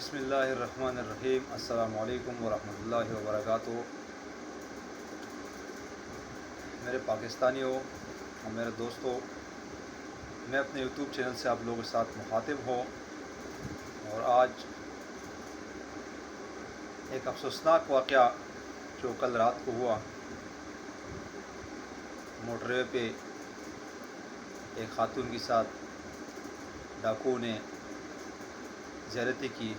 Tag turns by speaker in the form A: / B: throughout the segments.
A: بسم اللہ الرحمن الرحیم۔ السلام علیکم ورحمۃ اللہ وبرکاتہ۔ میرے پاکستانیوں اور میرے دوستوں، میں اپنے یوٹیوب چینل سے آپ لوگوں کے ساتھ مخاطب ہوں، اور آج ایک افسوسناک واقعہ جو کل رات کو ہوا، موٹر وے پہ ایک خاتون کے ساتھ ڈاکو نے زیادتی کی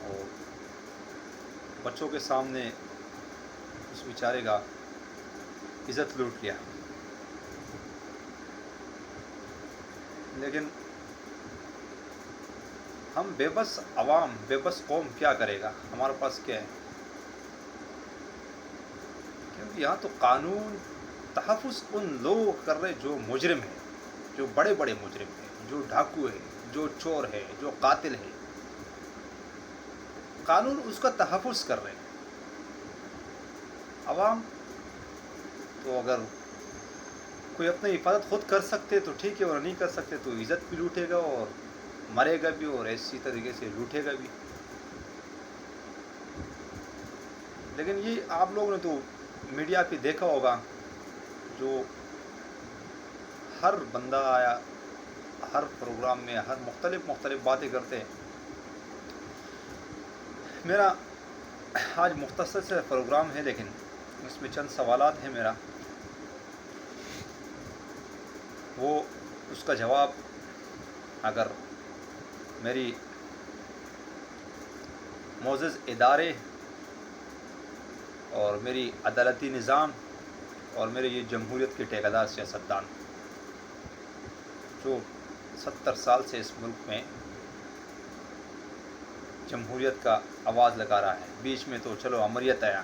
A: اور بچوں کے سامنے اس بیچارے کا عزت لوٹ لیا۔ لیکن ہم بے بس عوام، بے بس قوم کیا کرے گا؟ ہمارے پاس کیا ہے؟ کیونکہ یہاں تو قانون تحفظ ان لوگوں کر رہے جو مجرم ہیں، جو بڑے بڑے مجرم ہیں، جو ڈاکو ہے، جو چور ہے، جو قاتل ہے، قانون اس کا تحفظ کر رہے ہیں۔ عوام تو اگر کوئی اپنی حفاظت خود کر سکتے تو ٹھیک ہے، اور نہیں کر سکتے تو عزت بھی لوٹے گا اور مرے گا بھی، اور ایسی طریقے سے لوٹے گا بھی۔ لیکن یہ آپ لوگوں نے تو میڈیا پہ دیکھا ہوگا، جو ہر بندہ آیا ہر پروگرام میں ہر مختلف باتیں کرتے ہیں۔ میرا آج مختصر سے پروگرام ہے، لیکن اس میں چند سوالات ہیں میرا، وہ اس کا جواب اگر میری معزز ادارے اور میری عدالتی نظام اور میرے یہ جمہوریت کے ٹھیکیدار سیاستدان جو 70 سال سے اس ملک میں جمہوریت کا آواز لگا رہا ہے، بیچ میں تو چلو امریت آیا،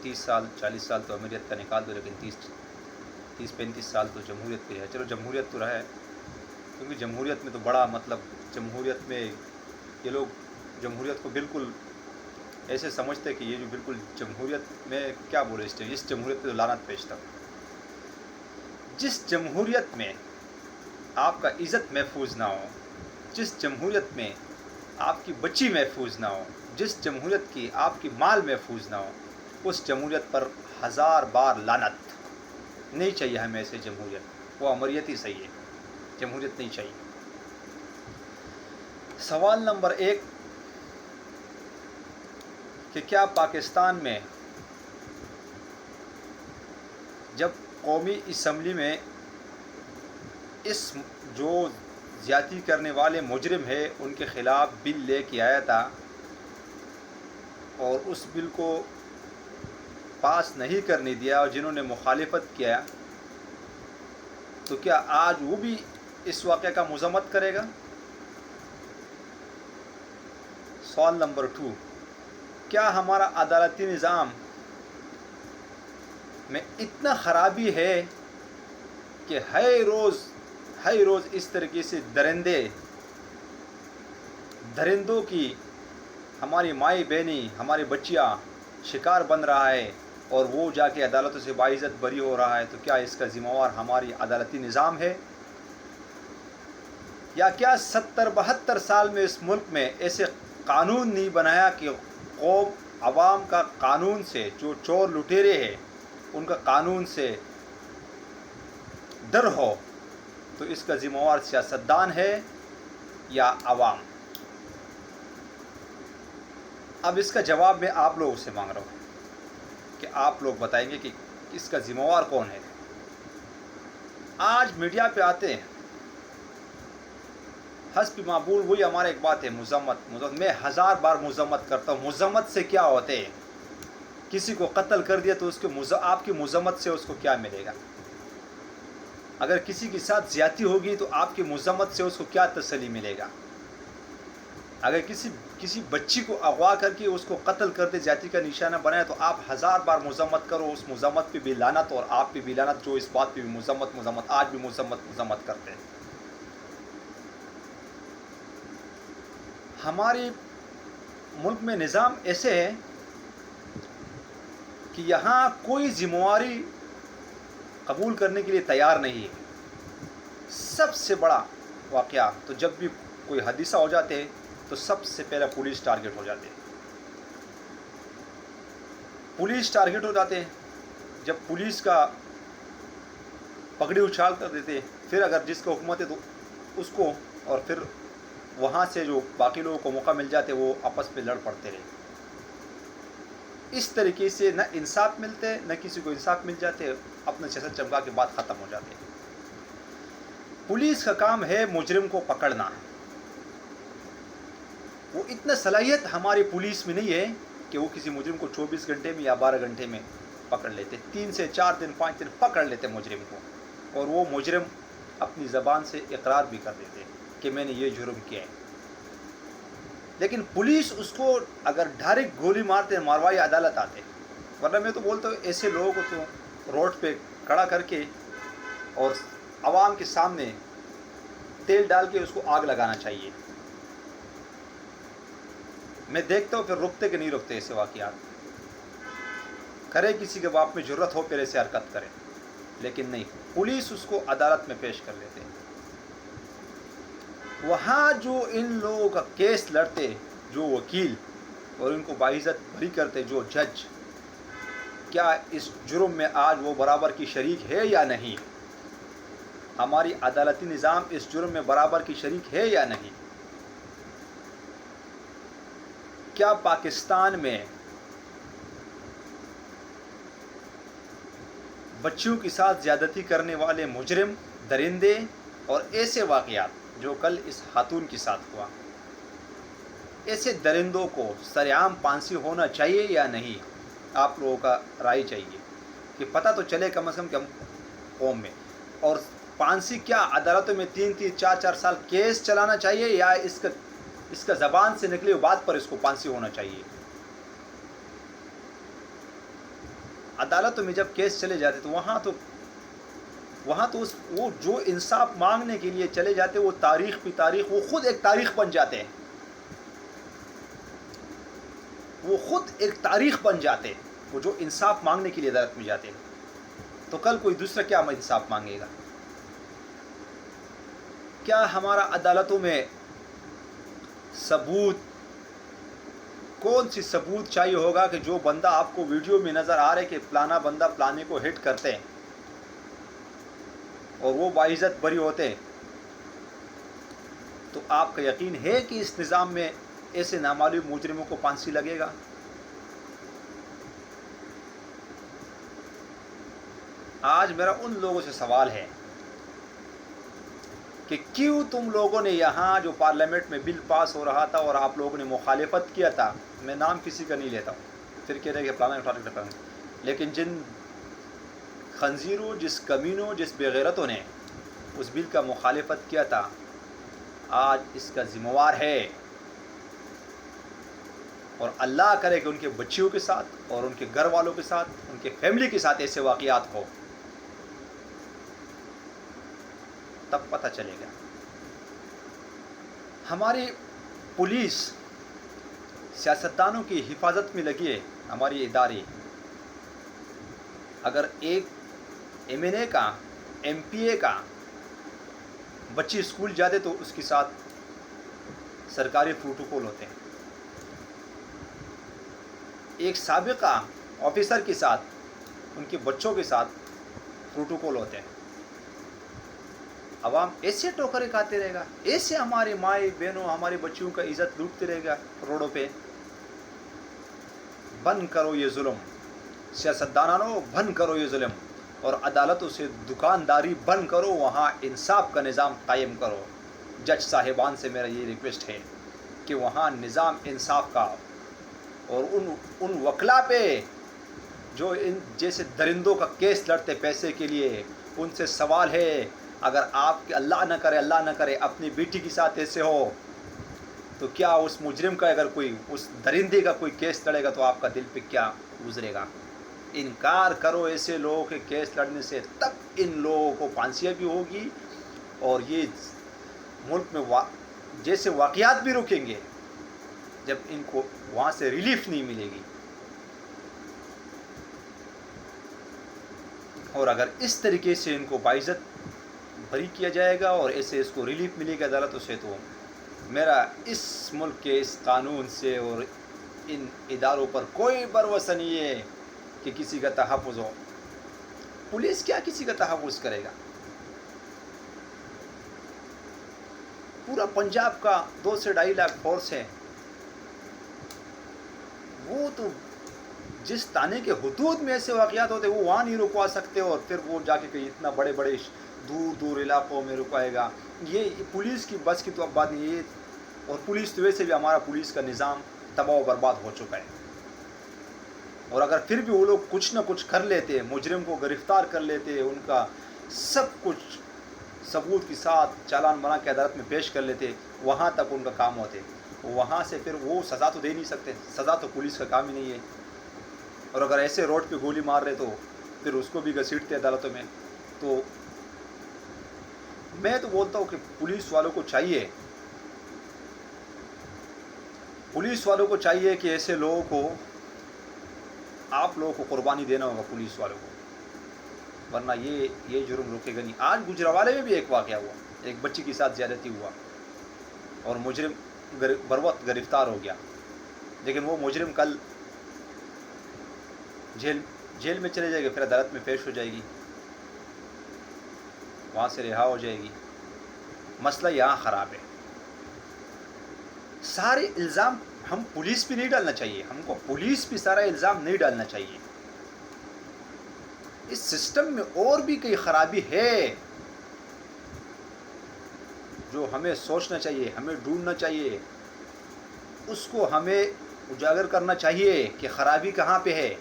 A: 30 سال 40 سال تو امریت کا نکال دو، لیکن 30-35 سال تو جمہوریت کی ہے۔ چلو جمہوریت تو رہا ہے، کیونکہ جمہوریت میں تو بڑا جمہوریت میں یہ لوگ جمہوریت کو بالکل ایسے سمجھتے کہ یہ جو بالکل جمہوریت میں کیا بولے، اس جمہوریت پہ تو لعنت پیشتا ہوں۔ جس جمہوریت میں آپ کا عزت محفوظ نہ ہو، جس جمہوریت میں آپ کی بچی محفوظ نہ ہو، جس جمہوریت کی آپ کی مال محفوظ نہ ہو، اس جمہوریت پر 1000 بار لعنت۔ نہیں چاہیے ہمیں ایسے جمہوریت، وہ امریت ہی صحیح ہے، جمہوریت نہیں چاہیے۔ سوال نمبر 1 کہ کیا پاکستان میں جب قومی اسمبلی میں اس جو زیادتی کرنے والے مجرم ہے ان کے خلاف بل لے کے آیا تھا اور اس بل کو پاس نہیں کرنے دیا، اور جنہوں نے مخالفت کیا، تو کیا آج وہ بھی اس واقعہ کا مذمت کرے گا؟ سوال نمبر 2 کیا ہمارا عدالتی نظام میں اتنا خرابی ہے کہ ہر روز اس طریقے سے درندوں کی ہماری مائی بہنی، ہماری بچیاں شکار بن رہا ہے، اور وہ جا کے عدالتوں سے باعزت بری ہو رہا ہے؟ تو کیا اس کا ذمہ وار ہماری عدالتی نظام ہے؟ یا کیا 70-72 سال میں اس ملک میں ایسے قانون نہیں بنایا کہ قوم عوام کا قانون سے، جو چور لٹیرے ہیں ان کا قانون سے ڈر ہو؟ تو اس کا ذمہ وار سیاستدان ہے یا عوام؟ اب اس کا جواب میں آپ لوگوں سے مانگ رہا ہوں کہ آپ لوگ بتائیں گے کہ اس کا ذمہ وار کون ہے؟ آج میڈیا پہ آتے ہیں حسب معمول، وہی ہمارا ایک بات ہے، مذمت۔ میں 1000 بار مذمت کرتا ہوں۔ مذمت سے کیا ہوتے ہیں؟ کسی کو قتل کر دیا تو آپ کی مذمت سے اس کو کیا ملے گا؟ اگر کسی کے ساتھ زیادتی ہوگی تو آپ کی مذمت سے اس کو کیا تسلی ملے گا؟ اگر کسی بچی کو اغوا کر کے اس کو قتل کر دے، زیادتی کا نشانہ بنائے، تو آپ 1000 بار مذمت کرو، اس مذمت پہ بھی لعنت، اور آپ پہ بھی لعنت جو اس بات پہ بھی مذمت آج بھی مذمت کرتے ہیں۔ ہمارے ملک میں نظام ایسے ہے کہ یہاں کوئی ذمہ داری قبول کرنے کے لیے تیار نہیں ہے۔ سب سے بڑا واقعہ تو جب بھی کوئی حادثہ ہو جاتے ہیں تو سب سے پہلے پولیس ٹارگٹ ہو جاتے ہیں. پولیس ٹارگٹ ہو جاتے ہیں. جب پولیس کا پگڑی اچھال کر دیتے, پھر اگر جس کو حکومت ہے تو اس کو, اور پھر وہاں سے جو باقی لوگوں کو موقع مل جاتے وہ آپس میں لڑ پڑتے رہے. اس طریقے سے نہ انصاف ملتے, نہ کسی کو انصاف مل جاتے, اپنا سیاست چمکا کے بعد ختم ہو جاتے. پولیس کا کام ہے مجرم کو پکڑنا. وہ اتنا صلاحیت ہماری پولیس میں نہیں ہے کہ وہ کسی مجرم کو 24 گھنٹے میں یا 12 گھنٹے میں پکڑ لیتے. 3 سے 4 دن 5 دن پکڑ لیتے مجرم کو, اور وہ مجرم اپنی زبان سے اقرار بھی کر دیتے کہ میں نے یہ جرم کیا ہے. لیکن پولیس اس کو اگر ڈائریکٹ گولی مارتے ماروائی عدالت آتے. ورنہ میں تو بولتا ہوں ایسے لوگوں کو تو روڈ پہ کھڑا کر کے اور عوام کے سامنے تیل ڈال کے اس کو آگ لگانا چاہیے. میں دیکھتا ہوں پھر رکتے کہ نہیں رکتے ایسے واقعات. کرے کسی کے باپ میں جرت ہو پھر ایسے حرکت کرے, لیکن نہیں, پولیس اس کو عدالت میں پیش کر لیتے. وہاں جو ان لوگوں کا کیس لڑتے, جو وکیل, اور ان کو باعزت بری کرتے جو جج, کیا اس جرم میں آج وہ برابر کی شریک ہے یا نہیں؟ ہماری عدالتی نظام اس جرم میں برابر کی شریک ہے یا نہیں؟ کیا پاکستان میں بچیوں کے ساتھ زیادتی کرنے والے مجرم, درندے اور ایسے واقعات جو کل اس خاتون کے ساتھ ہوا, ایسے درندوں کو سرعام پھانسی ہونا چاہیے یا نہیں؟ آپ لوگوں کا رائے چاہیے کہ پتہ تو چلے کم از کم کہ ہم قوم میں. اور پھانسی کیا عدالتوں میں 3-3 4-4 سال کیس چلانا چاہیے, یا اس کا زبان سے نکلی بات پر اس کو پھانسی ہونا چاہیے؟ عدالتوں میں جب کیس چلے جاتے تو وہاں تو وہ جو انصاف مانگنے کے لیے چلے جاتے وہ تاریخ پہ تاریخ, وہ خود ایک تاریخ بن جاتے ہیں. وہ خود ایک تاریخ بن جاتے ہیں, وہ جو انصاف مانگنے کے لیے عدالت میں جاتے ہیں. تو کل کوئی دوسرا کیا انصاف مانگے گا؟ کیا ہمارا عدالتوں میں ثبوت, کون سی ثبوت چاہیے ہوگا کہ جو بندہ آپ کو ویڈیو میں نظر آ رہا ہے کہ فلانا بندہ فلانے کو ہٹ کرتے ہیں اور وہ باعزت بری ہوتے ہیں, تو آپ کا یقین ہے کہ اس نظام میں ایسے نامعلوم مجرموں کو پھانسی لگے گا؟ آج میرا ان لوگوں سے سوال ہے کہ کیوں تم لوگوں نے یہاں جو پارلیمنٹ میں بل پاس ہو رہا تھا اور آپ لوگوں نے مخالفت کیا تھا, میں نام کسی کا نہیں لیتا ہوں, پھر کہہ رہے کہ فلانا اٹھا, لیکن جن خنزیروں, جس کمینوں, جس بے غیرتوں نے اس بل کا مخالفت کیا تھا, آج اس کا ذمہ وار ہے. اور اللہ کرے کہ ان کے بچیوں کے ساتھ اور ان کے گھر والوں کے ساتھ, ان کے فیملی کے ساتھ ایسے واقعات ہو, تب پتہ چلے گا. ہماری پولیس سیاستدانوں کی حفاظت میں لگی ہے. ہماری ادارے, اگر ایک MNA کا, MPA کا بچی اسکول جاتے تو اس کے ساتھ سرکاری پروٹوکول ہوتے ہیں. ایک سابقہ آفیسر کے ساتھ, ان کے بچوں کے ساتھ پروٹوکول ہوتے ہیں. عوام ایسے ٹوکرے کھاتے رہے گا, ایسے ہمارے مائیں بہنوں, ہمارے بچیوں کا عزت لوٹتے رہے گا روڈوں پہ. بند کرو یہ ظلم, سیاستدانوں بند کرو یہ ظلم, اور عدالتوں سے دکانداری بند کرو, وہاں انصاف کا نظام قائم کرو. جج صاحبان سے میرا یہ ریکویسٹ ہے کہ وہاں نظام انصاف کا, اور ان وکلا پہ جو ان جیسے درندوں کا کیس لڑتے پیسے کے لیے, ان سے سوال ہے, اگر آپ کے اللہ نہ کرے اپنی بیٹی کے ساتھ ایسے ہو, تو کیا اس مجرم کا, اگر کوئی اس درندے کا کوئی کیس لڑے گا تو آپ کا دل پہ کیا گزرے گا؟ انکار کرو ایسے لوگوں کے کیس لڑنے سے, تب ان لوگوں کو پھانسیاں بھی ہوگی, اور یہ ملک میں جیسے واقعات بھی رکیں گے جب ان کو وہاں سے ریلیف نہیں ملے گی. اور اگر اس طریقے سے ان کو باعزت بری کیا جائے گا اور ایسے اس کو ریلیف ملے گا عدالتوں سے, تو میرا اس ملک کے اس قانون سے اور ان اداروں پر کوئی بھروسہ نہیں ہے کہ کسی کا تحفظ ہو. پولیس کیا کسی کا تحفظ کرے گا؟ پورا پنجاب کا 2 سے 2.5 لاکھ فورس ہے. وہ تو جس تانے کے حدود میں ایسے واقعات ہوتے وہ وہاں نہیں رکوا سکتے، اور پھر وہ جا کے کہیں اتنا بڑے بڑے دور دور علاقوں میں رکوائے گا. یہ پولیس کی بس کی تو اب بات نہیں ہے. اور پولیس تو ویسے بھی ہمارا پولیس کا نظام تباہ و برباد ہو چکا ہے. اور اگر پھر بھی وہ لوگ کچھ نہ کچھ کر لیتے، مجرم کو گرفتار کر لیتے، ان کا سب کچھ ثبوت کے ساتھ چالان بنا کے عدالت میں پیش کر لیتے، وہاں تک ان کا کام ہوتے. وہاں سے پھر وہ سزا تو دے نہیں سکتے، سزا تو پولیس کا کام ہی نہیں ہے. اور اگر ایسے روڈ پہ گولی مار رہے تو پھر اس کو بھی گھسیٹتے عدالتوں میں. تو میں تو بولتا ہوں کہ پولیس والوں کو چاہیے کہ ایسے لوگوں کو، آپ لوگوں کو قربانی دینا ہوگا پولیس والوں کو، ورنہ یہ جرم رکے گا نہیں. آج گجرانوالے میں بھی ایک واقعہ ہوا، ایک بچی کے ساتھ زیادتی ہوا اور مجرم بروقت گرفتار ہو گیا. لیکن وہ مجرم کل جیل میں چلے جائے گا، پھر عدالت میں پیش ہو جائے گی، وہاں سے رہا ہو جائے گی. مسئلہ یہاں خراب ہے. سارے الزام ہم پولیس پہ نہیں ڈالنا چاہیے، ہم کو پولیس پہ سارا الزام نہیں ڈالنا چاہیے. اس سسٹم میں اور بھی کئی خرابی ہے جو ہمیں سوچنا چاہیے، ہمیں ڈھونڈنا چاہیے، اس کو ہمیں اجاگر کرنا چاہیے کہ خرابی کہاں پہ ہے.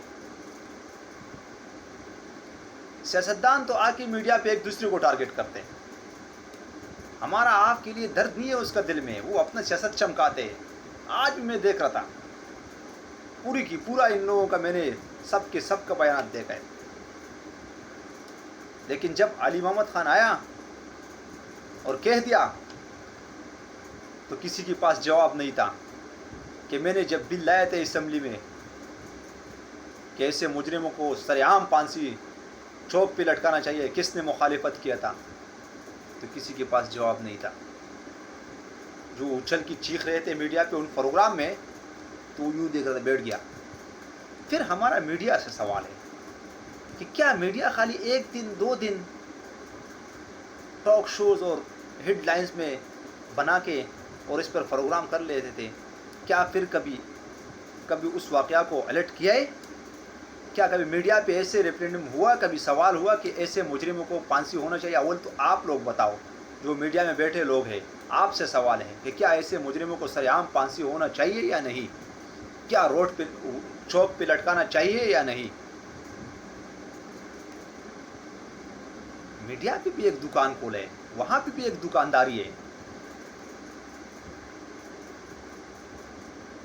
A: سیاستدان تو آ کے میڈیا پہ ایک دوسرے کو ٹارگٹ کرتے ہیں. ہمارا آپ کے لیے درد نہیں ہے اس کا دل میں، وہ اپنا سیاست چمکاتے ہیں. آج بھی میں دیکھ رہا تھا پورا ان لوگوں کا میں نے سب کا بیانات دیکھا ہے. لیکن جب علی محمد خان آیا اور کہہ دیا تو کسی کے پاس جواب نہیں تھا کہ میں نے جب بل لائے تھے اسمبلی میں کہ ایسے مجرموں کو سرعام پھانسی چوک پہ لٹکانا چاہیے، کس نے مخالفت کیا تھا؟ تو کسی کے پاس جواب نہیں تھا. جو اچھل کی چیخ رہے تھے میڈیا پہ ان پروگرام میں، تو یوں دیکھ رہا تھا، بیٹھ گیا. پھر ہمارا میڈیا سے سوال ہے کہ کیا میڈیا خالی 1 دن 2 دن ٹاک شوز اور ہیڈ لائنز میں بنا کے اور اس پر پروگرام کر لیتے تھے؟ کیا پھر کبھی اس واقعہ کو الرٹ کیا ہے؟ کیا کبھی میڈیا پہ ایسے ریفرینڈم ہوا، کبھی سوال ہوا کہ ایسے مجرموں کو پھانسی ہونا چاہیے؟ اول تو آپ لوگ بتاؤ، جو میڈیا میں بیٹھے لوگ ہیں، آپ سے سوال ہے کہ کیا ایسے مجرموں کو سرعام پھانسی ہونا چاہیے یا نہیں؟ کیا روڈ پہ چوک پہ لٹکانا چاہیے یا نہیں؟ میڈیا پہ بھی ایک دکان کھولے، وہاں پہ بھی ایک دکانداری ہے.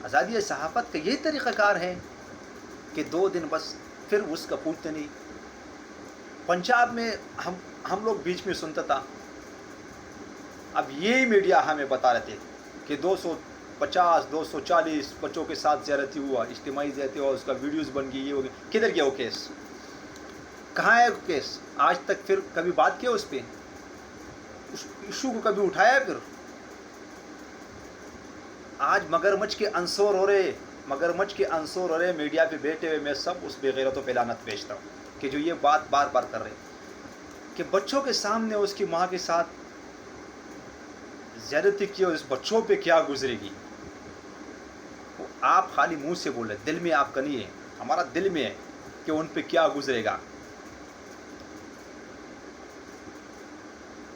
A: آزادی صحافت کا یہی طریقہ کار ہے کہ 2 دن بس، پھر اس کا پوچھتے نہیں. پنجاب میں ہم لوگ بیچ میں سنتا تھا، اب یہی میڈیا ہمیں بتا رہے تھے کہ 250 240 بچوں کے ساتھ زیادتی ہوا، اجتماعی زیادتی ہوا، اس کا ویڈیوز بن گئی، یہ ہو گیا. کدھر گیا وہ کیس؟ کہاں ہے وہ کیس؟ آج تک پھر کبھی بات کیا اس پہ؟ اس ایشو کو کبھی اٹھایا؟ پھر آج مگرمچھ کے انصور ہو رہے میڈیا پہ بیٹھے ہوئے. میں سب اس بے غیرتوں پہ لعنت بھیجتا ہوں کہ جو یہ بات بار بار کر رہے ہیں کہ بچوں کے سامنے اس کی ماں کے ساتھ زیادتی کی، اور اس بچوں پہ کیا گزرے گی. وہ آپ خالی منہ سے بول رہے، دل میں آپ کا نہیں ہے. ہمارا دل میں ہے کہ ان پہ کیا گزرے گا.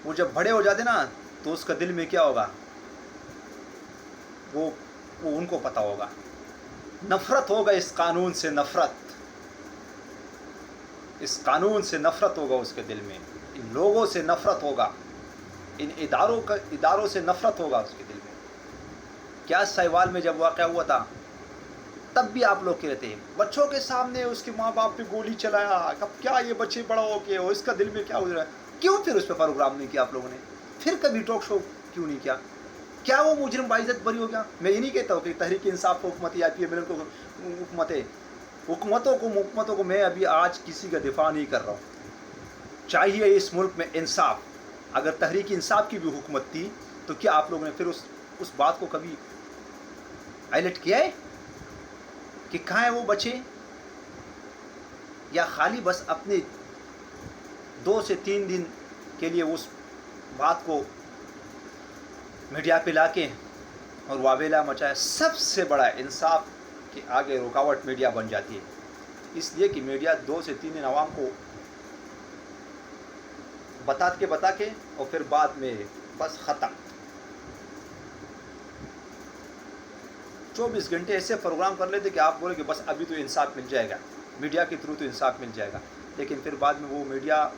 A: وہ جب بڑے ہو جاتے نا تو اس کا دل میں کیا ہوگا وہ ان کو پتہ ہوگا. نفرت ہوگا اس قانون سے، اس قانون سے نفرت ہوگا اس کے دل میں. ان لوگوں سے نفرت ہوگا، ان اداروں سے نفرت ہوگا اس کے دل میں. کیا سہیوال میں جب واقعہ ہوا تھا تب بھی آپ لوگ کہہ رہے تھے بچوں کے سامنے اس کے ماں باپ پہ گولی چلایا. اب کیا یہ بچے بڑا ہو کے اس کا دل میں کیا گزرا؟ کیوں پھر اس پہ پروگرام نہیں کیا آپ لوگوں نے؟ پھر کبھی ٹاک شو کیوں نہیں کیا؟ کیا وہ مجرم باعزت بری ہو گیا؟ میں یہ نہیں کہتا ہوں کہ تحریک انصاف کو حکومت یا پی ایم کو حکومت ہے. حکومتوں کو میں ابھی آج کسی کا دفاع نہیں کر رہا ہوں. چاہیے اس ملک میں انصاف. اگر تحریک انصاف کی بھی حکومت تھی تو کیا آپ لوگوں نے پھر اس بات کو کبھی ہائیلائٹ کیا ہے کہ کہاں ہے وہ بچے؟ یا خالی بس اپنے 2 سے 3 دن کے لیے اس بات کو میڈیا پہ لا کے اور واویلا مچایا؟ سب سے بڑا انصاف کے آگے رکاوٹ میڈیا بن جاتی ہے، اس لیے کہ میڈیا 2 سے 3 دن عوام کو بتا کے اور پھر بعد میں بس ختم۔ 24 گھنٹے ایسے پروگرام کر لیتے کہ آپ بولے کہ بس ابھی تو انصاف مل جائے گا، میڈیا کے تھرو تو انصاف مل جائے گا، لیکن پھر بعد میں وہ میڈیا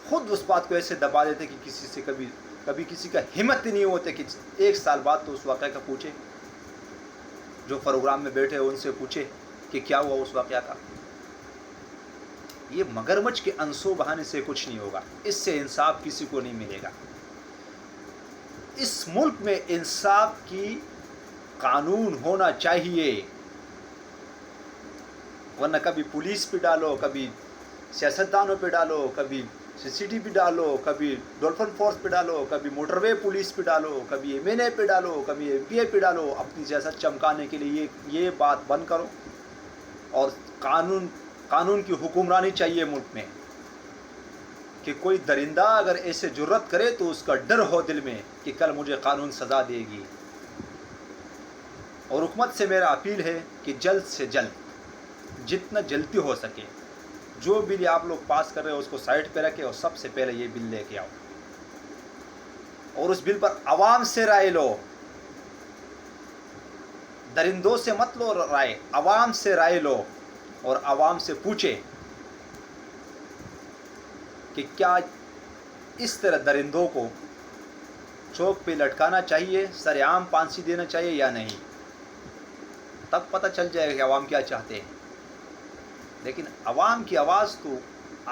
A: خود اس بات کو ایسے دبا دیتے کہ کسی سے کبھی کسی کا ہمت ہی نہیں ہوتے کہ 1 سال بعد تو اس واقعہ کا پوچھے، جو پروگرام میں بیٹھے ان سے پوچھے کہ کیا ہوا اس واقعہ کا۔ یہ مگرمچھ کے انسوں بہانے سے کچھ نہیں ہوگا، اس سے انصاف کسی کو نہیں ملے گا۔ اس ملک میں انصاف کی قانون ہونا چاہیے، ورنہ کبھی پولیس پہ ڈالو، کبھی سیاستدانوں پہ ڈالو، کبھی CCTV پہ ڈالو، کبھی ڈولفن فورس پہ ڈالو، کبھی موٹر وے پولیس پہ ڈالو، کبھی MNA پہ ڈالو، کبھی MPA پہ ڈالو، اپنی سیاست چمکانے کے لیے یہ بات بند کرو۔ اور قانون کی حکمرانی چاہیے ملک میں، کہ کوئی درندہ اگر ایسے جرت کرے تو اس کا ڈر ہو دل میں کہ کل مجھے قانون سزا دے گی۔ اور حکومت سے میرا اپیل ہے کہ جلد سے جلد جتنا جلدی ہو سکے جو بل آپ لوگ پاس کر رہے ہو اس کو سائڈ پہ رکھے اور سب سے پہلے یہ بل لے کے آؤ، اور اس بل پر عوام سے رائے لو۔ درندوں سے مت لو رائے، عوام سے رائے لو، اور عوام سے پوچھے کہ کیا اس طرح درندوں کو چوک پہ لٹکانا چاہیے، سر عام پھانسی دینا چاہیے یا نہیں، تب پتہ چل جائے گا کہ عوام کیا چاہتے ہیں۔ لیکن عوام کی آواز تو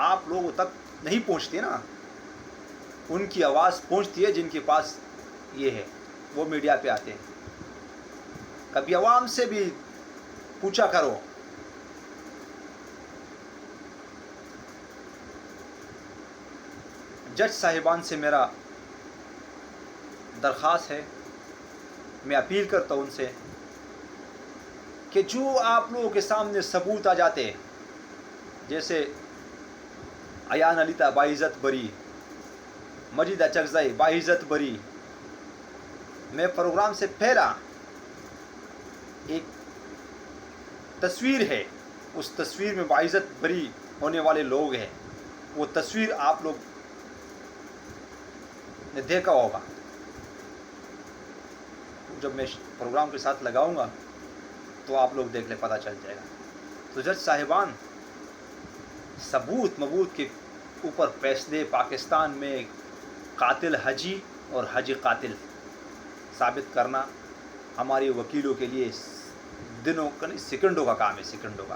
A: آپ لوگوں تک نہیں پہنچتی نا، ان کی آواز پہنچتی ہے جن کے پاس یہ ہے، وہ میڈیا پہ آتے ہیں۔ کبھی عوام سے بھی پوچھا کرو۔ جج صاحبان سے میرا درخواست ہے، میں اپیل کرتا ہوں ان سے کہ جو آپ لوگوں کے سامنے ثبوت آ جاتے، جیسے ایان علیتا باعزت بری، مجید اچکزئی باعزت بری، میں پروگرام سے پہلا ایک تصویر ہے، اس تصویر میں باعزت بری ہونے والے لوگ ہیں، وہ تصویر آپ لوگ نے دیکھا ہوگا، جب میں پروگرام کے ساتھ لگاؤں گا تو آپ لوگ دیکھ لیں، پتہ چل جائے گا۔ تو جج صاحبان، ثبوت مبوت کے اوپر فیصلے پاکستان میں قاتل حجی اور حجی قاتل ثابت کرنا ہمارے وکیلوں کے لیے دنوں کا نہیں سیکنڈوں کا کام ہے، سیکنڈوں کا۔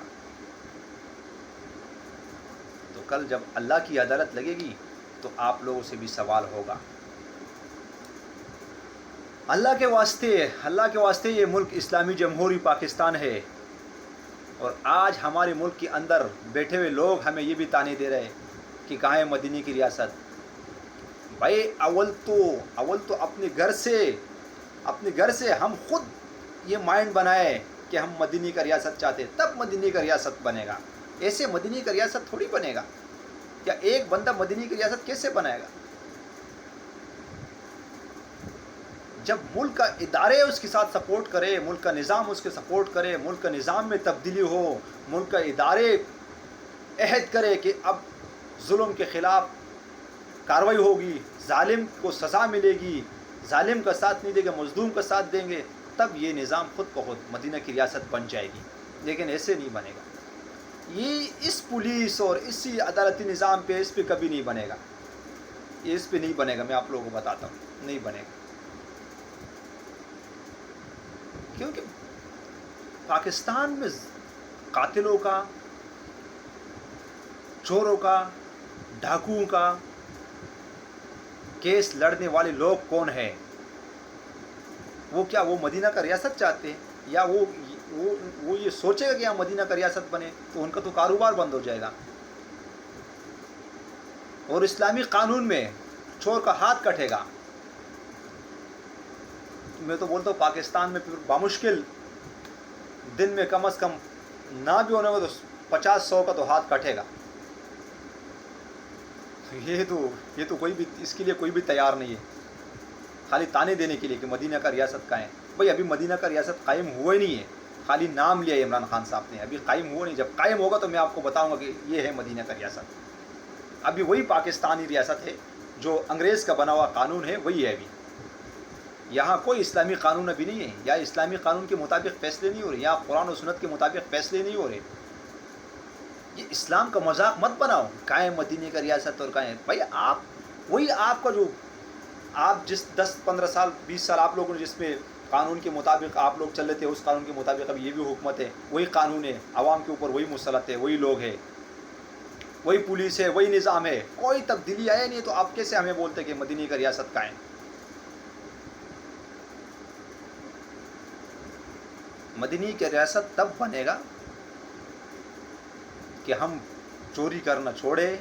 A: تو کل جب اللہ کی عدالت لگے گی تو آپ لوگوں سے بھی سوال ہوگا۔ اللہ کے واسطے یہ ملک اسلامی جمہوری پاکستان ہے، اور آج ہمارے ملک کے اندر بیٹھے ہوئے لوگ ہمیں یہ بھی تانے دے رہے کہ کہاں ہے مدینہ کی ریاست۔ بھائی اول تو اپنے گھر سے ہم خود یہ مائنڈ بنائے کہ ہم مدینہ کا ریاست چاہتے، تب مدینہ کا ریاست بنے گا۔ ایسے مدینہ کا ریاست تھوڑی بنے گا، یا ایک بندہ مدینہ کی ریاست کیسے بنائے گا؟ جب ملک کا ادارے اس کے ساتھ سپورٹ کرے، ملک کا نظام اس کے سپورٹ کرے، ملک کا نظام میں تبدیلی ہو، ملک کا ادارے عہد کرے کہ اب ظلم کے خلاف کارروائی ہوگی، ظالم کو سزا ملے گی، ظالم کا ساتھ نہیں دیں گے، مظلوم کا ساتھ دیں گے، تب یہ نظام خود بخود مدینہ کی ریاست بن جائے گی۔ لیکن ایسے نہیں بنے گا، یہ اس پولیس اور اسی عدالتی نظام پہ اس پہ کبھی نہیں بنے گا، یہ اس پہ نہیں بنے گا، میں آپ لوگوں کو بتاتا ہوں، نہیں بنے گا۔ کیونکہ پاکستان میں قاتلوں کا، چوروں کا، ڈاکوؤں کا کیس لڑنے والے لوگ کون ہیں؟ وہ کیا وہ مدینہ کا ریاست چاہتے ہیں؟ یا وہ یہ سوچے گا کہ یہاں مدینہ کا ریاست بنے تو ان کا تو کاروبار بند ہو جائے گا۔ اور اسلامی قانون میں چور کا ہاتھ کٹے گا، میں تو بولتا ہوں پاکستان میں بامشکل دن میں کم از کم نہ بھی ہونے میں تو 50-100 کا تو ہاتھ کٹے گا. یہ تو کوئی بھی اس کے لیے کوئی بھی تیار نہیں ہے، خالی تانے دینے کے لیے کہ مدینہ کا ریاست قائم. بھائی ابھی مدینہ کا ریاست قائم ہوا ہی نہیں ہے، خالی نام لیا ہے عمران خان صاحب نے، ابھی قائم ہوا نہیں. جب قائم ہوگا تو میں آپ کو بتاؤں گا کہ یہ ہے مدینہ کا ریاست. ابھی وہی پاکستانی ریاست ہے جو انگریز کا بنا ہوا قانون ہے وہی ہے. ابھی یہاں کوئی اسلامی قانون ابھی نہیں ہے، یا اسلامی قانون کے مطابق فیصلے نہیں ہو رہے، یا قرآن و سنت کے مطابق فیصلے نہیں ہو رہے. یہ اسلام کا مذاق مت بناؤ، قائم مدینہ کا ریاست اور قائم. بھائی آپ کا جو آپ جس 10-15 سال 20 سال آپ لوگوں نے جس میں قانون کے مطابق آپ لوگ چل رہے تھے، اس قانون کے مطابق اب یہ بھی حکومت ہے، وہی قانون ہے، عوام کے اوپر وہی مسلط ہے، وہی لوگ ہے، وہی پولیس ہے، وہی نظام ہے، کوئی تبدیلی آیا نہیں. تو آپ کیسے ہمیں بولتے کہ مدینہ کا ریاست قائم؟ مدینہ کی ریاست تب بنے گا کہ ہم چوری کرنا چھوڑیں،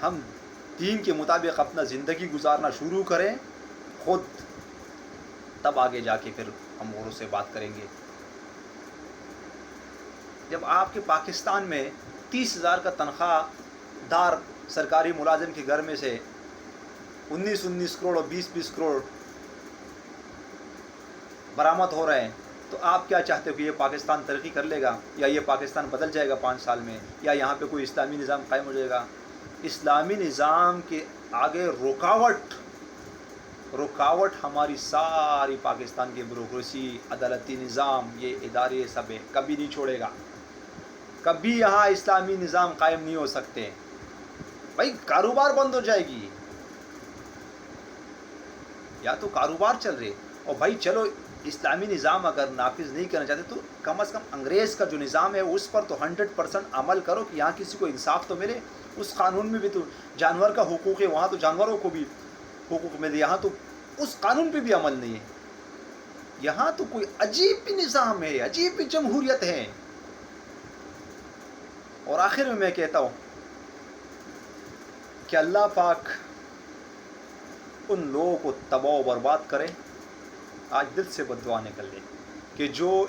A: ہم دین کے مطابق اپنا زندگی گزارنا شروع کریں خود، تب آگے جا کے پھر ہم اوروں سے بات کریں گے. جب آپ کے پاکستان میں 30,000 کا تنخواہ دار سرکاری ملازم کے گھر میں سے 19 کروڑ اور 20 کروڑ برآمد ہو رہے ہیں، تو آپ کیا چاہتے ہو کہ یہ پاکستان ترقی کر لے گا، یا یہ پاکستان بدل جائے گا 5 سال میں، یا یہاں پہ کوئی اسلامی نظام قائم ہو جائے گا؟ اسلامی نظام کے آگے رکاوٹ ہماری ساری پاکستان کی بیوروکریسی، عدالتی نظام، یہ ادارے سب ہے، کبھی نہیں چھوڑے گا. کبھی یہاں اسلامی نظام قائم نہیں ہو سکتے. بھائی کاروبار بند ہو جائے گی، یا تو کاروبار چل رہے. اور بھائی چلو اسلامی نظام اگر نافذ نہیں کرنا چاہتے تو کم از کم انگریز کا جو نظام ہے اس پر تو 100% عمل کرو کہ یہاں کسی کو انصاف تو ملے. اس قانون میں بھی تو جانور کا حقوق ہے، وہاں تو جانوروں کو بھی حقوق ملے، یہاں تو اس قانون پہ بھی عمل نہیں ہے. یہاں تو کوئی عجیب بھی نظام ہے، عجیب بھی جمہوریت ہے. اور آخر میں میں کہتا ہوں کہ اللہ پاک ان لوگوں کو تباہ و برباد کرے. آج دل سے بد دعا نکل لے کہ جو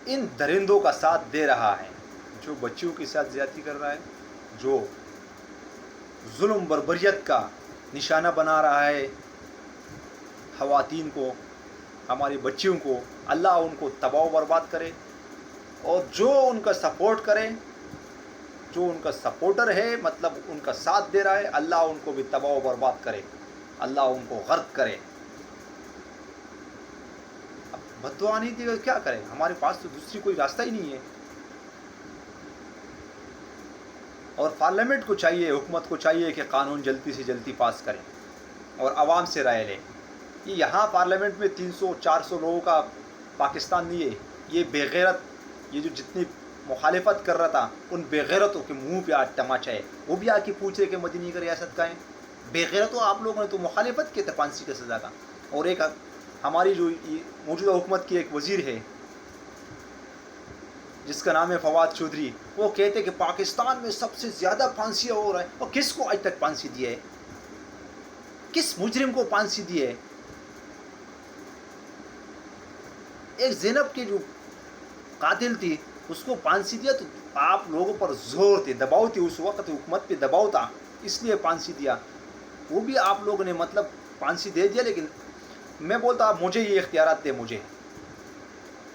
A: ان درندوں کا ساتھ دے رہا ہے، جو بچیوں کے ساتھ زیادتی کر رہا ہے، جو ظلم بربریت کا نشانہ بنا رہا ہے خواتین کو، ہماری بچیوں کو، اللہ ان کو تباہ و برباد کرے. اور جو ان کا سپورٹ کرے، جو ان کا سپورٹر ہے، مطلب ان کا ساتھ دے رہا ہے، اللہ ان کو بھی تباہ و برباد کرے، اللہ ان کو غرق کرے. اب بد دعا نہیں دی تو کیا کریں، ہمارے پاس تو دوسری کوئی راستہ ہی نہیں ہے. اور پارلیمنٹ کو چاہیے، حکومت کو چاہیے کہ قانون جلدی سے جلدی پاس کریں اور عوام سے رائے لیں. یہ یہاں پارلیمنٹ میں 300-400 لوگوں کا پاکستان نہیں ہے. یہ بے غیرت، یہ جو جتنی مخالفت کر رہا تھا ان بے غیرتوں کے منہ پہ آج تماچا ہے. وہ بھی آ کے پوچھ رہے کہ مدینہ کا ریاست کا ہے. بے غیرتوں آپ لوگوں نے تو مخالفت کی تھے پھانسی کا سزا کا. اور ایک ہماری جو موجودہ حکومت کی ایک وزیر ہے جس کا نام ہے فواد چودھری، وہ کہتے کہ پاکستان میں سب سے زیادہ پھانسیاں ہو رہا ہے. اور کس کو آج تک پھانسی دی ہے؟ کس مجرم کو پھانسی دی ہے؟ ایک زینب کی جو قاتل تھی اس کو پھانسی دیا تو آپ لوگوں پر زور تھے، دباؤ تھی، اس وقت حکومت پہ دباؤ تھا اس لیے پھانسی دیا. وہ بھی آپ لوگوں نے مطلب پھانسی دے دیا. لیکن میں بولتا آپ مجھے یہ اختیارات دے،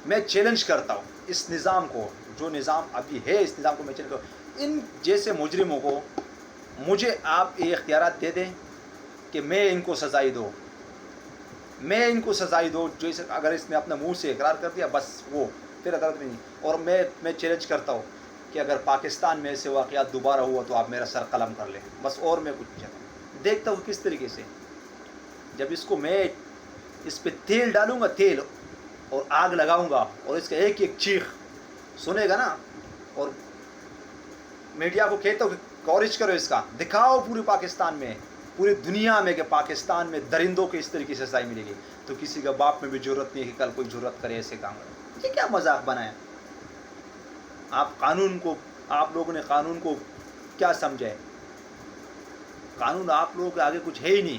A: میں چیلنج کرتا ہوں اس نظام کو، جو نظام ابھی ہے اس نظام کو میں چیلنج کرتا ہوں. ان جیسے مجرموں کو مجھے آپ یہ اختیارات دے دیں کہ میں ان کو سزائی دو، جو اگر اس نے اپنے منہ سے اقرار کر دیا بس وہ پھر عدالت میں نہیں. اور میں چیلنج کرتا ہوں کہ اگر پاکستان میں ایسے واقعات دوبارہ ہوا تو آپ میرا سر قلم کر لیں بس. اور میں کچھ نہیں چاہتا. دیکھتا ہوں کس طریقے سے جب اس کو میں اس پہ تیل ڈالوں گا، تیل اور آگ لگاؤں گا، اور اس کا ایک ایک چیخ سنے گا نا. اور میڈیا کو کہتا ہوں کہ کوریج کرو، اس کا دکھاؤ پورے پاکستان میں، پوری دنیا میں کہ پاکستان میں درندوں کے اس طریقے سے سزا ملے گی. تو کسی کا باپ میں بھی جرت نہیں ہے کہ کل کوئی جرت کرے ایسے کام کرے. یہ کیا مذاق بنایا آپ لوگوں نے قانون کو کیا سمجھے؟ قانون آپ لوگوں کے آگے کچھ ہے ہی نہیں.